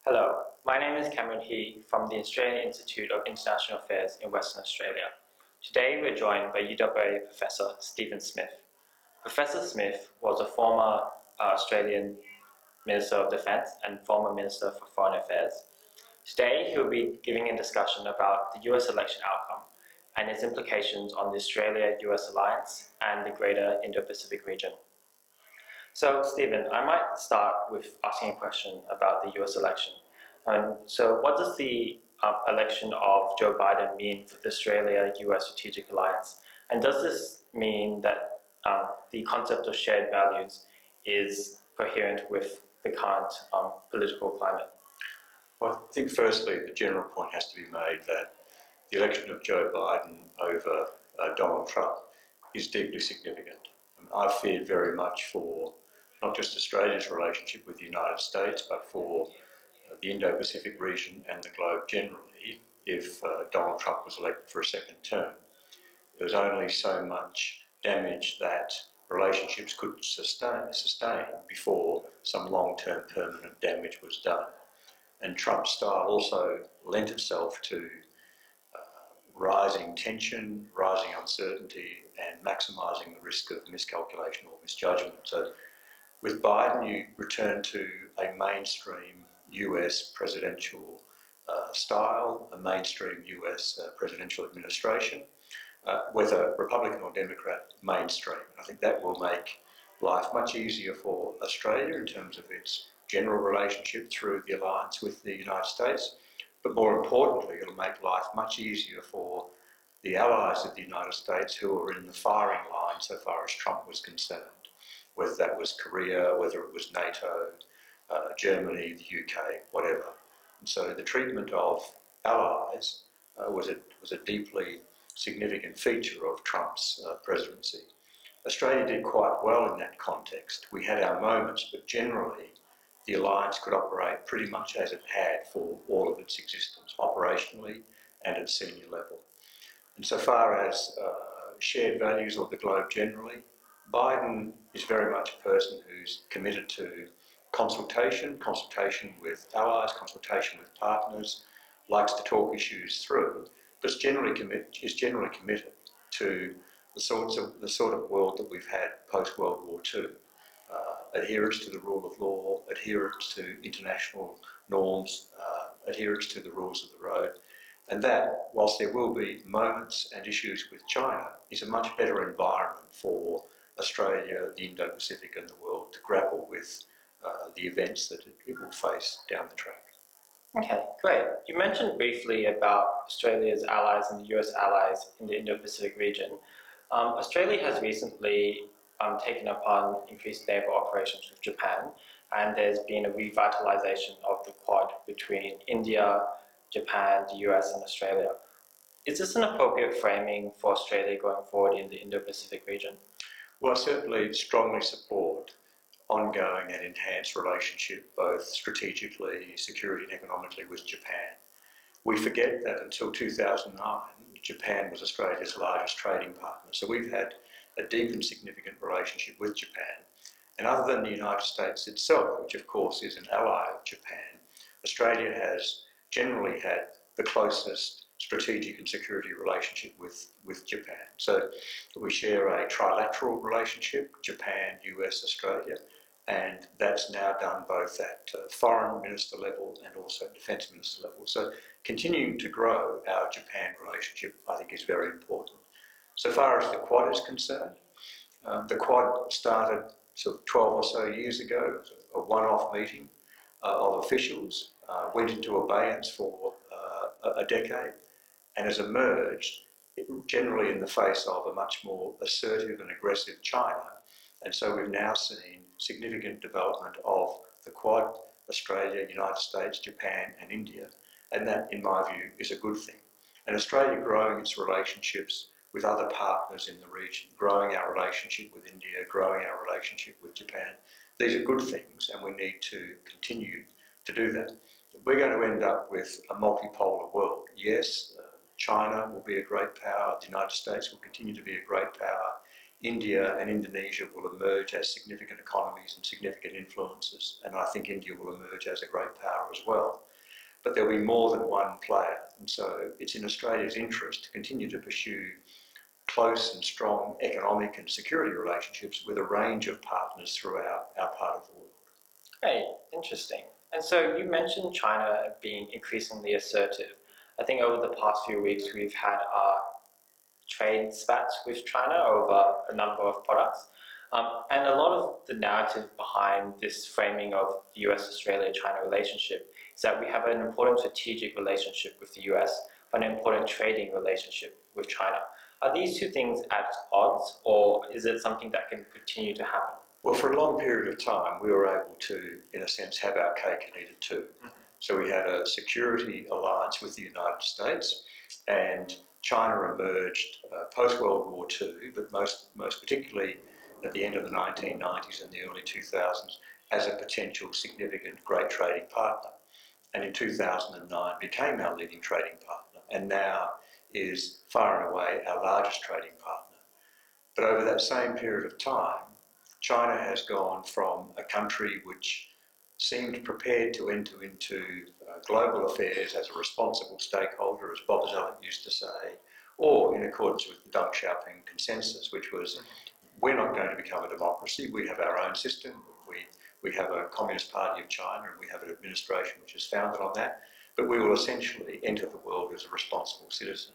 Hello, my name is Cameron Hee from the Australian Institute of International Affairs in Western Australia. Today we're joined by UWA Professor Stephen Smith. Professor Smith was a former Australian Minister of Defence and former Minister for Foreign Affairs. Today he will be giving a discussion about the US election outcome and its implications on the Australia-US alliance and the greater Indo-Pacific region. So, Stephen, I might start with asking a question about the US election. So what does the election of Joe Biden mean for the Australia-US strategic alliance? And does this mean that the concept of shared values is coherent with the current political climate? Well, I think firstly the general point has to be made that the election of Joe Biden over Donald Trump is deeply significant. I've feared very much for not just Australia's relationship with the United States, but for the Indo-Pacific region and the globe generally if Donald Trump was elected for a second term. There was only so much damage that relationships could sustain before some long-term permanent damage was done. And Trump's style also lent itself to rising tension, rising uncertainty, and maximising the risk of miscalculation or misjudgment. So with Biden, you return to a mainstream US presidential style, a mainstream US presidential administration, whether Republican or Democrat, mainstream. I think that will make life much easier for Australia in terms of its general relationship through the alliance with the United States, but more importantly, it'll make life much easier for the allies of the United States who are in the firing line so far as Trump was concerned, whether that was Korea, whether it was NATO, Germany, the UK, whatever. And so the treatment of allies was a deeply significant feature of Trump's presidency. Australia did quite well in that context. We had our moments, but generally the alliance could operate pretty much as it had for all of its existence, operationally and at senior level. And so far as shared values or the globe generally, Biden is very much a person who's committed to consultation with allies, consultation with partners, likes to talk issues through, but is generally committed to the sort of world that we've had post-World War II. Adherence to the rule of law, adherence to international norms, adherence to the rules of the road. And that, whilst there will be moments and issues with China, is a much better environment for Australia, the Indo-Pacific and the world to grapple with the events that it will face down the track. Okay, great. You mentioned briefly about Australia's allies and the US allies in the Indo-Pacific region. Australia has recently taken upon increased naval operations with Japan, and there's been a revitalization of the Quad between India, Japan, the US and Australia. Is this an appropriate framing for Australia going forward in the Indo-Pacific region? Well, I certainly strongly support ongoing and enhanced relationship, both strategically, security and economically, with Japan. We forget that until 2009, Japan was Australia's largest trading partner. So we've had a deep and significant relationship with Japan. And other than the United States itself, which of course is an ally of Japan, Australia has generally had the closest strategic and security relationship with Japan. So we share a trilateral relationship, Japan, US, Australia, and that's now done both at foreign minister level and also at defence minister level. So continuing to grow our Japan relationship, I think, is very important. So far as the Quad is concerned, the Quad started sort of 12 or so years ago, a one-off meeting of officials, went into abeyance for a decade, and has emerged generally in the face of a much more assertive and aggressive China. And so we've now seen significant development of the Quad, Australia, United States, Japan and India. And that, in my view, is a good thing. And Australia growing its relationships with other partners in the region, growing our relationship with India, growing our relationship with Japan, these are good things and we need to continue to do that. We're going to end up with a multipolar world. Yes, China will be a great power, the United States will continue to be a great power, India and Indonesia will emerge as significant economies and significant influences, and I think India will emerge as a great power as well. But there'll be more than one player, and so it's in Australia's interest to continue to pursue close and strong economic and security relationships with a range of partners throughout our part of the world. Great, interesting. And so you mentioned China being increasingly assertive. I think over the past few weeks we've had trade spats with China over a number of products. And a lot of the narrative behind this framing of the US-Australia-China relationship is that we have an important strategic relationship with the US, but an important trading relationship with China. Are these two things at odds, or is it something that can continue to happen? Well, for a long period of time, we were able to, in a sense, have our cake and eat it too. So we had a security alliance with the United States, and China emerged post-World War II, but most particularly at the end of the 1990s and the early 2000s, as a potential significant great trading partner. And in 2009 became our leading trading partner, and now is far and away our largest trading partner. But over that same period of time, China has gone from a country which seemed prepared to enter into global affairs as a responsible stakeholder, as Bob Zoellick used to say, or in accordance with the Deng Xiaoping consensus, which was, we're not going to become a democracy, we have our own system, we have a Communist Party of China, and we have an administration which is founded on that, but we will essentially enter the world as a responsible citizen.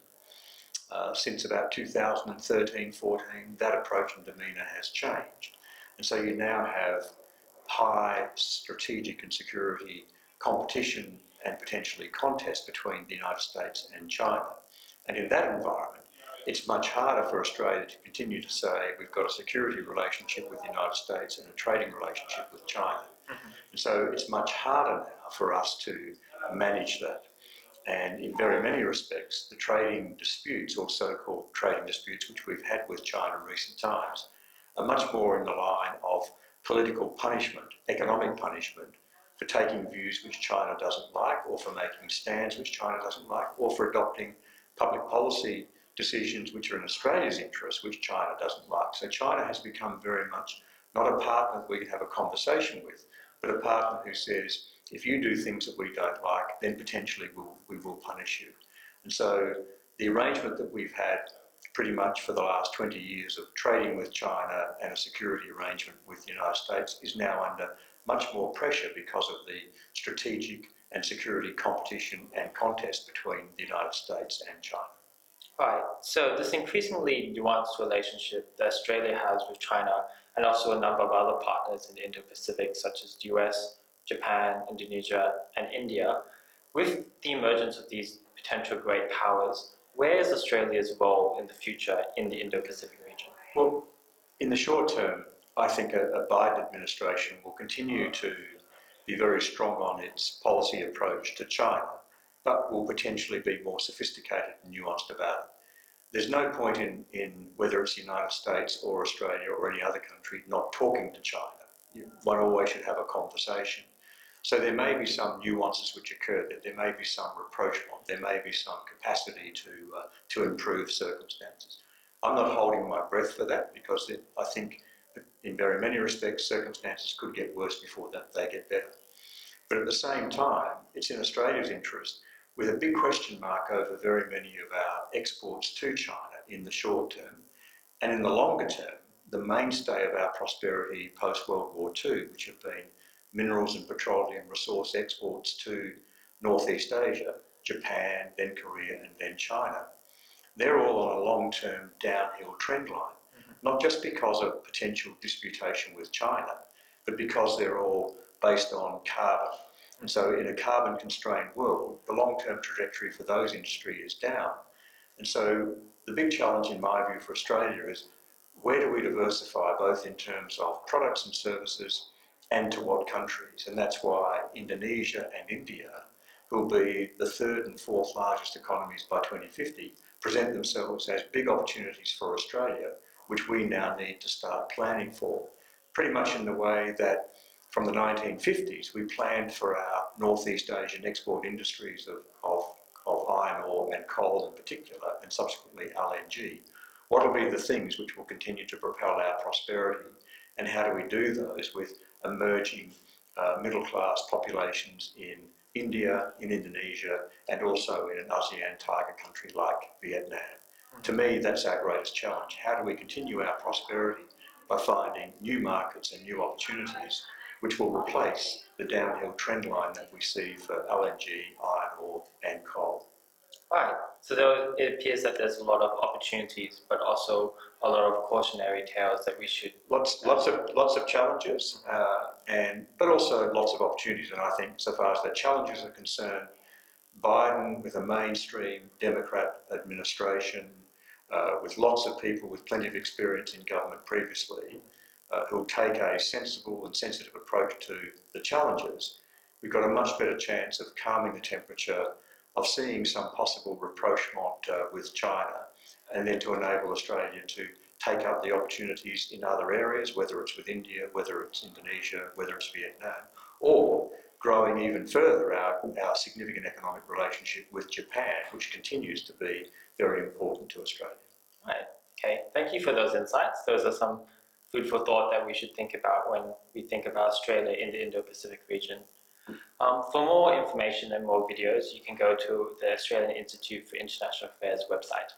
Since about 2013-14, that approach and demeanour has changed. And so you now have high strategic and security competition and potentially contest between the United States and China. And in that environment, it's much harder for Australia to continue to say we've got a security relationship with the United States and a trading relationship with China. And so it's much harder now for us to manage that. And in very many respects, the trading disputes, or so-called trading disputes, which we've had with China in recent times, are much more in the line of political punishment, economic punishment, for taking views which China doesn't like, or for making stands which China doesn't like, or for adopting public policy decisions which are in Australia's interest, which China doesn't like. So China has become very much not a partner we can have a conversation with, but a partner who says, if you do things that we don't like, then potentially we will punish you. And so the arrangement that we've had pretty much for the last 20 years of trading with China and a security arrangement with the United States is now under much more pressure because of the strategic and security competition and contest between the United States and China. Right, so this increasingly nuanced relationship that Australia has with China, and also a number of other partners in the Indo-Pacific, such as the US, Japan, Indonesia, and India, with the emergence of these potential great powers, where is Australia's role in the future in the Indo-Pacific region? Well, in the short term, I think a Biden administration will continue to be very strong on its policy approach to China, but will potentially be more sophisticated and nuanced about it. There's no point in whether it's the United States or Australia or any other country not talking to China. One always should have a conversation. So there may be some nuances which occur, that there may be some rapprochement, there may be some capacity to improve circumstances. I'm not holding my breath for that, because I think in very many respects circumstances could get worse before they get better. But at the same time, it's in Australia's interest, with a big question mark over very many of our exports to China in the short term, and in the longer term, the mainstay of our prosperity post-World War II, which have been minerals and petroleum resource exports to Northeast Asia, Japan, then Korea, and then China. They're all on a long-term downhill trend line, not just because of potential disputation with China, but because they're all based on carbon. And so in a carbon-constrained world, the long-term trajectory for those industries is down. And so the big challenge in my view for Australia is, where do we diversify, both in terms of products and services, and to what countries? And that's why Indonesia and India, who will be the third and fourth largest economies by 2050, present themselves as big opportunities for Australia, which we now need to start planning for, pretty much in the way that from the 1950s we planned for our Northeast Asian export industries of iron ore and coal in particular, and subsequently LNG. What will be the things which will continue to propel our prosperity, and how do we do those with emerging middle-class populations in India, in Indonesia, and also in an ASEAN tiger country like Vietnam? To me, that's our greatest challenge. How do we continue our prosperity by finding new markets and new opportunities which will replace the downhill trend line that we see for LNG, iron ore and coal? Right. So it appears that there's a lot of opportunities, but also a lot of cautionary tales that we should. Lots of challenges, but also lots of opportunities. And I think, so far as the challenges are concerned, Biden, with a mainstream Democrat administration, with lots of people with plenty of experience in government previously, who'll take a sensible and sensitive approach to the challenges, we've got a much better chance of calming the temperature, of seeing some possible rapprochement with China, and then to enable Australia to take up the opportunities in other areas, whether it's with India, whether it's Indonesia, whether it's Vietnam, or growing even further our significant economic relationship with Japan, which continues to be very important to Australia. Right. Okay. Thank you for those insights. Those are some food for thought that we should think about when we think about Australia in the Indo-Pacific region. For more information and more videos, you can go to the Australian Institute for International Affairs website.